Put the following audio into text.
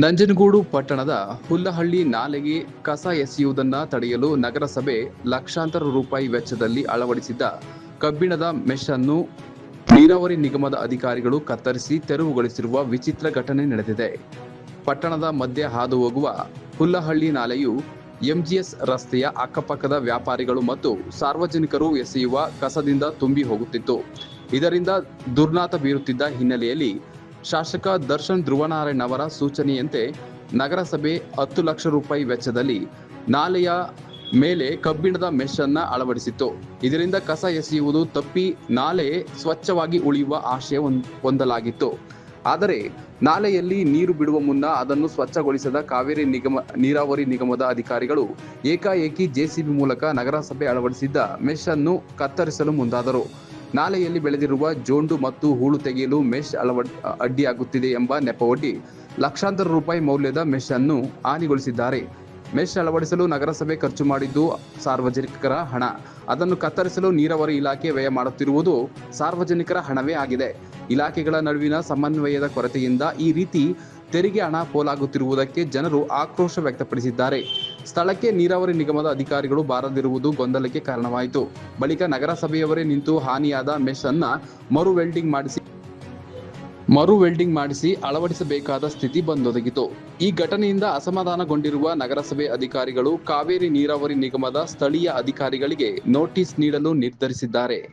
ನಂಜನಗೂಡು ಪಟ್ಟಣದ ಹುಲ್ಲಹಳ್ಳಿ ನಾಲೆಗೆ ಕಸ ಎಸೆಯುವುದನ್ನು ತಡೆಯಲು ನಗರಸಭೆ ಲಕ್ಷಾಂತರ ರೂಪಾಯಿ ವೆಚ್ಚದಲ್ಲಿ ಅಳವಡಿಸಿದ್ದ ಕಬ್ಬಿಣದ ಮೆಶ್ ಅನ್ನು ನೀರಾವರಿ ನಿಗಮದ ಅಧಿಕಾರಿಗಳು ಕತ್ತರಿಸಿ ತೆರವುಗೊಳಿಸಿರುವ ವಿಚಿತ್ರ ಘಟನೆ ನಡೆದಿದೆ. ಪಟ್ಟಣದ ಮಧ್ಯೆ ಹಾದು ಹೋಗುವ ಹುಲ್ಲಹಳ್ಳಿ ನಾಲೆಯು ಎಂಜಿಎಸ್ ರಸ್ತೆಯ ಅಕ್ಕಪಕ್ಕದ ವ್ಯಾಪಾರಿಗಳು ಮತ್ತು ಸಾರ್ವಜನಿಕರು ಎಸೆಯುವ ಕಸದಿಂದ ತುಂಬಿ ಹೋಗುತ್ತಿತ್ತು. ಇದರಿಂದ ದುರ್ನಾತ ಬೀರುತ್ತಿದ್ದ ಹಿನ್ನೆಲೆಯಲ್ಲಿ ಶಾಸಕ ದರ್ಶನ್ ಧ್ರುವನಾರಾಯಣ್ ಅವರ ಸೂಚನೆಯಂತೆ ನಗರಸಭೆ 10 ಲಕ್ಷ ರೂಪಾಯಿ ವೆಚ್ಚದಲ್ಲಿ ನಾಲೆಯ ಮೇಲೆ ಕಬ್ಬಿಣದ ಮೆಶ್ ಅನ್ನು ಅಳವಡಿಸಿತ್ತು. ಇದರಿಂದ ಕಸ ಎಸೆಯುವುದು ತಪ್ಪಿ ನಾಲೆ ಸ್ವಚ್ಛವಾಗಿ ಉಳಿಯುವ ಆಶಯ ಹೊಂದಲಾಗಿತ್ತು. ಆದರೆ ನಾಲೆಯಲ್ಲಿ ನೀರು ಬಿಡುವ ಮುನ್ನ ಅದನ್ನು ಸ್ವಚ್ಛಗೊಳಿಸದ ಕಾವೇರಿ ನೀರಾವರಿ ನಿಗಮದ ಅಧಿಕಾರಿಗಳು ಏಕಾಏಕಿ ಜೆಸಿಬಿ ಮೂಲಕ ನಗರಸಭೆ ಅಳವಡಿಸಿದ್ದ ಮೆಶ್ ಅನ್ನು ಕತ್ತರಿಸಲು ಮುಂದಾದರು. ನಾಲೆಯಲ್ಲಿ ಬೆಳೆದಿರುವ ಜೋಂಡು ಮತ್ತು ಹೂಳು ತೆಗೆಯಲು ಮೆಶ್ ಅಡ್ಡಿಯಾಗುತ್ತಿದೆ ಎಂಬ ನೆಪವೊಡ್ಡಿ ಲಕ್ಷಾಂತರ ರೂಪಾಯಿ ಮೌಲ್ಯದ ಮೆಶ್ ಅನ್ನು ಹಾನಿಗೊಳಿಸಿದ್ದಾರೆ. ಮೆಶ್ ಅಳವಡಿಸಲು ನಗರಸಭೆ ಖರ್ಚು ಮಾಡಿದ್ದು ಸಾರ್ವಜನಿಕರ ಹಣ. ಅದನ್ನು ಕತ್ತರಿಸಲು ನೀರಾವರಿ ಇಲಾಖೆ ವ್ಯಯ ಮಾಡುತ್ತಿರುವುದು ಸಾರ್ವಜನಿಕರ ಹಣವೇ ಆಗಿದೆ. ಇಲಾಖೆಗಳ ನಡುವಿನ ಸಮನ್ವಯದ ಕೊರತೆಯಿಂದ ಈ ರೀತಿ ತೆರಿಗೆ ಹಣ ಪೋಲಾಗುತ್ತಿರುವುದಕ್ಕೆ ಜನರು ಆಕ್ರೋಶ ವ್ಯಕ್ತಪಡಿಸಿದ್ದಾರೆ. ಸ್ಥಳಕ್ಕೆ ನೀರಾವರಿ ನಿಗಮದ ಅಧಿಕಾರಿಗಳು ಬಾರದಿರುವುದು ಗೊಂದಲಕ್ಕೆ ಕಾರಣವಾಯಿತು. ಬಳಿಕ ನಗರಸಭೆಯವರೇ ನಿಂತು ಹಾನಿಯಾದ ಮೆಶ್ ಅನ್ನ ಮರು ವೆಲ್ಡಿಂಗ್ ಮಾಡಿಸಿ ಅಳವಡಿಸಬೇಕಾದ ಸ್ಥಿತಿ ಬಂದೊದಗಿತು. ಈ ಘಟನೆಯಿಂದ ಅಸಮಾಧಾನಗೊಂಡಿರುವ ನಗರಸಭೆ ಅಧಿಕಾರಿಗಳು ಕಾವೇರಿ ನೀರಾವರಿ ನಿಗಮದ ಸ್ಥಳೀಯ ಅಧಿಕಾರಿಗಳಿಗೆ ನೋಟಿಸ್ ನೀಡಲು ನಿರ್ಧರಿಸಿದ್ದಾರೆ.